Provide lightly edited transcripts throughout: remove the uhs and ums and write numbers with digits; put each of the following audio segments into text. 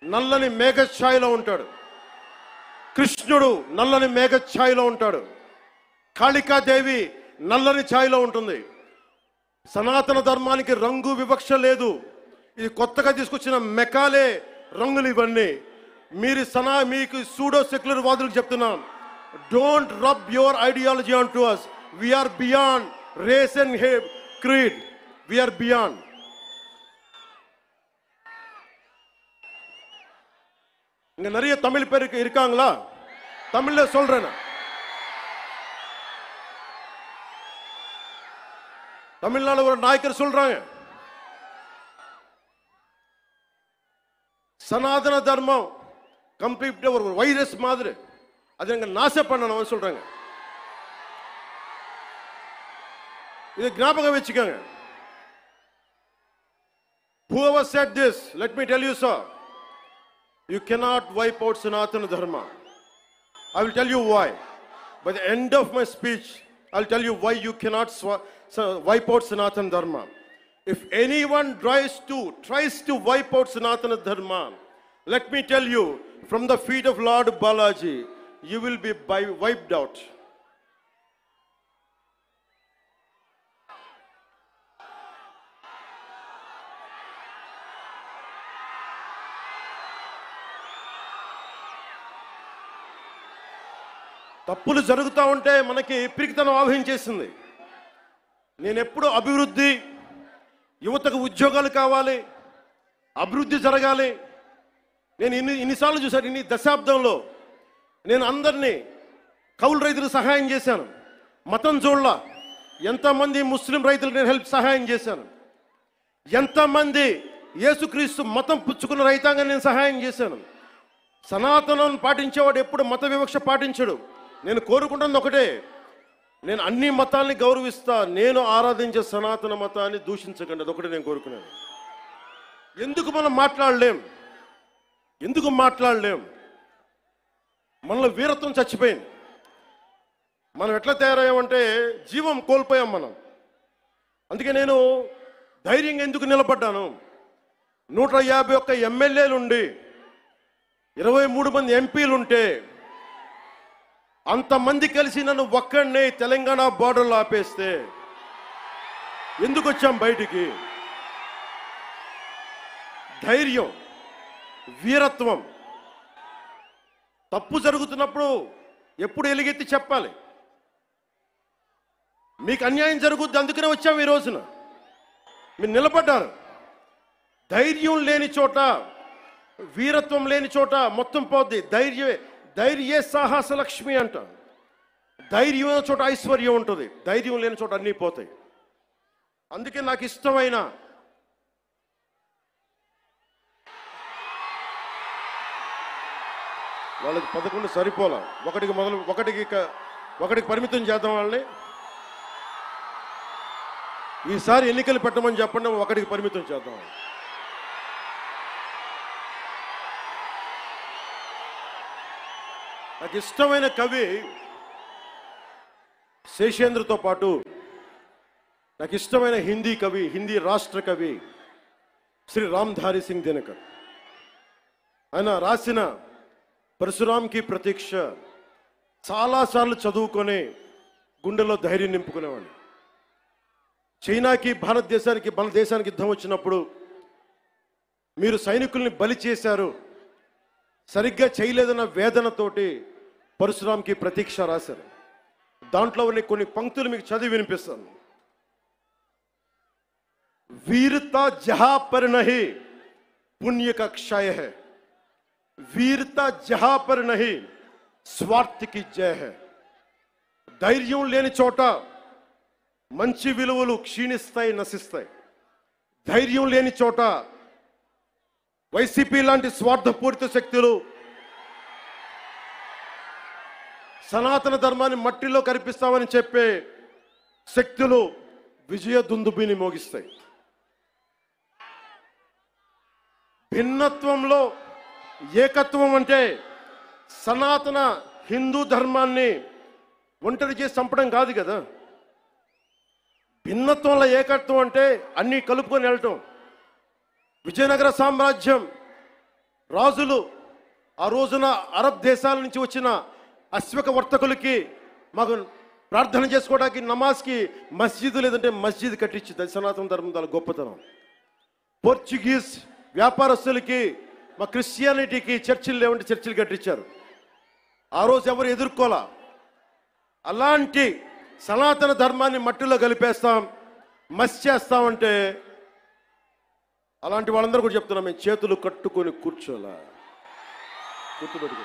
నల్లని మేఘఛాయలో ఉంటాడు. కృష్ణుడు నల్లని మేఘఛాయలో ఉంటాడు. కాళికాదేవి నల్లని ఛాయలో ఉంటుంది. సనాతన ధర్మానికి రంగు వివక్ష లేదు. ఇది కొత్తగా తీసుకొచ్చిన మెకాలే రంగులు ఇవన్నీ. మీకు సూడో సెక్యులర్ వాదులకు చెప్తున్నాం, don't rub your ideology on to us. We are beyond race and creed. We are beyond. இங்க நிறைய தமிழ் பேர் இருக்காங்களா? தமிழ்ல சொல்றேன். தமிழ்நாடு ஒரு நாயக்கர் சொல்றாங்க, சனாதன தர்மம் கம்ப்ளீட்டா ஒரு வைரஸ் மாதிரி, அதை எங்க நாசம் பண்ணணும் சொல்றாங்க. இதை ஞாபகம் வச்சுக்கோங்க. Whoever said this, let me tell you, sir, you cannot wipe out Sanatana Dharma. I will tell you why. By the end of my speech, I will tell you why you cannot wipe out Sanatana Dharma. If anyone tries to wipe out Sanatana Dharma, let me tell you, from the feet of Lord Balaji, you will be wiped out. తప్పులు జరుగుతూ ఉంటే మనకి పిరికితనం ఆవహించేసింది. నేను ఎప్పుడు అభివృద్ధి, యువతకు ఉద్యోగాలు కావాలి, అభివృద్ధి జరగాలి. నేను ఇన్నిసార్లు చూశాను. ఇన్ని దశాబ్దంలో నేను అందరినీ కౌలు రైతులకు సహాయం చేశాను. మతం చూడలా. ఎంతమంది ముస్లిం రైతులకు నేను సహాయం చేశాను. ఎంతమంది యేసుక్రీస్తు మతం పుచ్చుకున్న రైతాంగాన్ని నేను సహాయం చేశాను. సనాతనం పాటించేవాడు ఎప్పుడు మత వివక్ష పాటించడు. నేను కోరుకుంటున్నది ఒకటే, నేను అన్ని మతాల్ని గౌరవిస్తా, నేను ఆరాధించే సనాతన మతాన్ని దూషించకండి. అదొకటి నేను కోరుకున్నాను. ఎందుకు మనం మాట్లాడలేం? మనలో వీరత్వం చచ్చిపోయింది. మనం ఎట్లా తయారయ్యామంటే జీవం కోల్పోయాం మనం. అందుకే నేను ధైర్యంగా ఎందుకు నిలబడ్డాను. 151 ఎమ్మెల్యేలుండి 23 మంది ఎంపీలుంటే అంతమంది కలిసి నన్ను ఒక్కడినే తెలంగాణ బార్డర్లో ఆపేస్తే ఎందుకు వచ్చాం బయటికి? ధైర్యం, వీరత్వం. తప్పు జరుగుతున్నప్పుడు ఎప్పుడు ఎలుగెత్తి చెప్పాలి. మీకు అన్యాయం జరుగుద్ది, అందుకనే వచ్చాం ఈ రోజున. మీరు నిలబడ్డారు. ధైర్యం లేని చోట, వీరత్వం లేని చోట మొత్తం పోద్ది. ధైర్యే సాహస లక్ష్మి అంట. ధైర్యం ఉన్న చోట ఐశ్వర్యం ఉంటుంది, ధైర్యం లేని చోట అన్నీ పోతాయి. అందుకే నాకు ఇష్టమైన వాళ్ళకి 11 సరిపోలా. ఒకటికి పరిమితం చేద్దాం వాళ్ళని. ఈసారి ఎన్నికలు పెట్టమని చెప్పండి, ఒకటికి పరిమితం చేద్దాం. నాకు ఇష్టమైన కవి శేషేంద్రతో పాటు నాకు ఇష్టమైన హిందీ కవి, హిందీ రాష్ట్ర కవి శ్రీ రామ్ధారి సింగ్ దినకర్. ఆయన రాసిన పరశురాంకి ప్రతీక్ష చాలాసార్లు చదువుకొని గుండెలో ధైర్యం నింపుకునేవాడిని. చైనాకి మన దేశానికి యుద్ధం వచ్చినప్పుడు మీరు సైనికుల్ని బలి చేశారు, సరిగ్గా చేయలేదన్న వేదనతోటి పరశురాంకి ప్రతీక్ష రాశారు. దాంట్లో కొన్ని పంక్తులు మీకు చదివి వినిపిస్తాను. वीरता जहां पर नहीं पुण्य का क्षय है, वीरता जहां पर नहीं स्वार्थ की जय है. ధైర్యం లేని చోట మంచి విలువలు క్షీణిస్తాయి, నశిస్తాయి. ధైర్యం లేని చోట వైసీపీ లాంటి స్వార్థపూరిత శక్తులు సనాతన ధర్మాన్ని మట్టిలో కరిపిస్తామని చెప్పే శక్తులు విజయ దుందుబిని మోగిస్తాయి. భిన్నత్వంలో ఏకత్వం అంటే సనాతన హిందూ ధర్మాన్ని ఒంటరి చేసి చంపడం కాదు కదా. భిన్నత్వంలో ఏకత్వం అంటే అన్ని కలుపుకొని వెళ్ళటం. విజయనగర సామ్రాజ్యం రాజులు ఆ రోజున అరబ్ దేశాల నుంచి వచ్చిన అశ్వక వర్తకులకి మాకు ప్రార్థన చేసుకోవడానికి నమాజ్కి మస్జిద్ లేదంటే మస్జిద్ కట్టించింది. సనాతన ధర్మం దాని గొప్పతనం. పోర్చుగీస్ వ్యాపారస్తులకి మా క్రిస్టియానిటీకి చర్చిలు లేవంటే చర్చిలు కట్టించారు. ఆ రోజు ఎవరు ఎదుర్కోలా. అలాంటి సనాతన ధర్మాన్ని మట్టిలో కలిపేస్తాం, మస్ చేస్తామంటే అలాంటి వాళ్ళందరూ కూడా చెప్తున్నాం, మేము చేతులు కట్టుకొని కూర్చోలా. గుర్తుపెట్టుకో.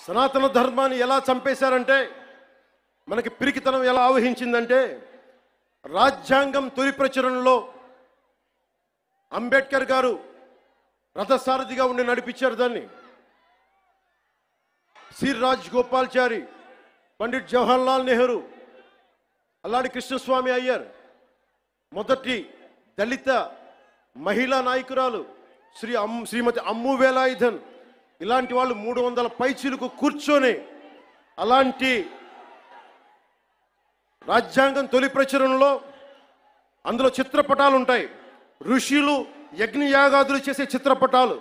సనాతన ధర్మాన్ని ఎలా చంపేశారంటే, మనకి పిరికితనం ఎలా ఆవహించిందంటే, రాజ్యాంగం తొలి ప్రచురణలో అంబేద్కర్ గారు రథసారథిగా ఉండి నడిపించారు దాన్ని. శ్రీ రాజ్ గోపాల్చారి, పండిట్ జవహర్లాల్ నెహ్రూ, అల్లాడి కృష్ణస్వామి అయ్యర్, మొదటి దళిత మహిళా నాయకురాలు శ్రీమతి అమ్ము వేలాయుధన్, ఇలాంటి వాళ్ళు 300 పైచీలకు కూర్చొని అలాంటి రాజ్యాంగం తొలి ప్రచురణలో అందులో చిత్రపటాలు ఉంటాయి. ఋషులు యజ్ఞయాగాదులు చేసే చిత్రపటాలు,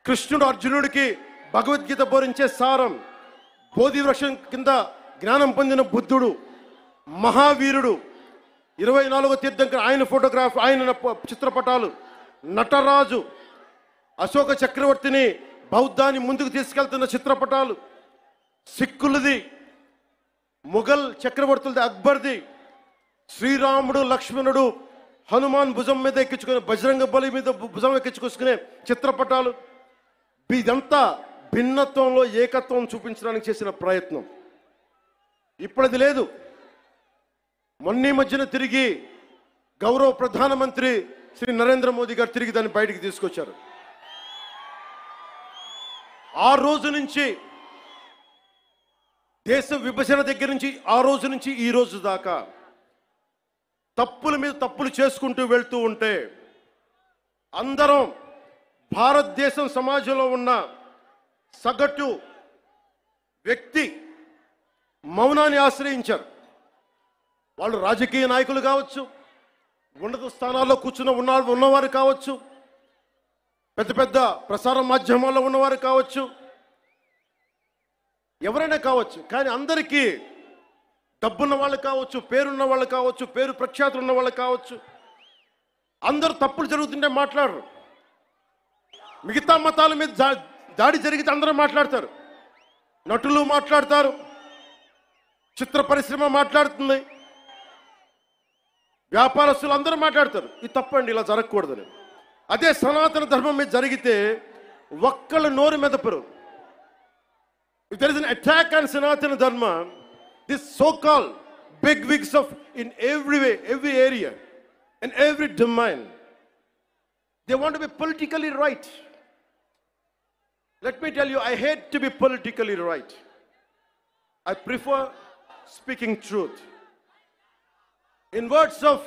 కృష్ణుడు అర్జునుడికి భగవద్గీత బోధించే సారం, బోధి వృక్షం కింద జ్ఞానం పొందిన బుద్ధుడు, మహావీరుడు, 24వ తీర్థంకర్ ఆయన ఫోటోగ్రాఫ్, ఆయన చిత్రపటాలు, నటరాజు, అశోక చక్రవర్తిని బౌద్ధాన్ని ముందుకు తీసుకెళ్తున్న చిత్రపటాలు, సిక్కులది, ముఘల్ చక్రవర్తులది, అక్బర్ది, శ్రీరాముడు లక్ష్మణుడు హనుమాన్ భుజం మీద ఎక్కించుకునే, బజరంగ బలి మీద భుజం ఎక్కించుకొసుకునే చిత్రపటాలు. ఇదంతా భిన్నత్వంలో ఏకత్వం చూపించడానికి చేసిన ప్రయత్నం. ఇప్పుడది లేదు. మొన్న మధ్యన తిరిగి గౌరవ ప్రధానమంత్రి శ్రీ నరేంద్ర మోదీ గారు తిరిగి దాన్ని బయటికి తీసుకొచ్చారు. ఆ రోజు నుంచి, దేశ విభజన దగ్గర నుంచి ఆ రోజు నుంచి ఈ రోజు దాకా తప్పుల మీద తప్పులు చేసుకుంటూ వెళ్తూ ఉంటే, అందరం భారతదేశం సమాజంలో ఉన్న సగటు వ్యక్తి మౌనాన్ని ఆశ్రయించారు. వాళ్ళు రాజకీయ నాయకులు కావచ్చు, ఉన్నత స్థానాల్లో ఉన్నవారు కావచ్చు, పెద్ద పెద్ద ప్రసార మాధ్యమాల్లో ఉన్నవారు కావచ్చు, ఎవరైనా కావచ్చు. కానీ అందరికీ డబ్బున్న వాళ్ళు కావచ్చు, పేరున్న వాళ్ళు కావచ్చు, పేరు ప్రఖ్యాతులు ఉన్న వాళ్ళు కావచ్చు, అందరూ తప్పులు జరుగుతుంటే మాట్లాడరు. మిగతా మతాల మీద దాడి జరిగితే అందరూ మాట్లాడతారు. నటులు మాట్లాడతారు, చిత్ర పరిశ్రమ మాట్లాడుతుంది, వ్యాపారస్తులు అందరూ మాట్లాడతారు. ఇది తప్పండి, ఇలా జరగకూడదని. అదే సనాతన ధర్మం మీద జరిగితే ఒక్కళ్ళు నోరు మెదపరు. If there is an attack on Sanatana Dharma, this so-called big wigs of in every way, every area, and every domain, they want to be politically right. Let me tell you, I hate to be politically right. I prefer speaking truth. In words of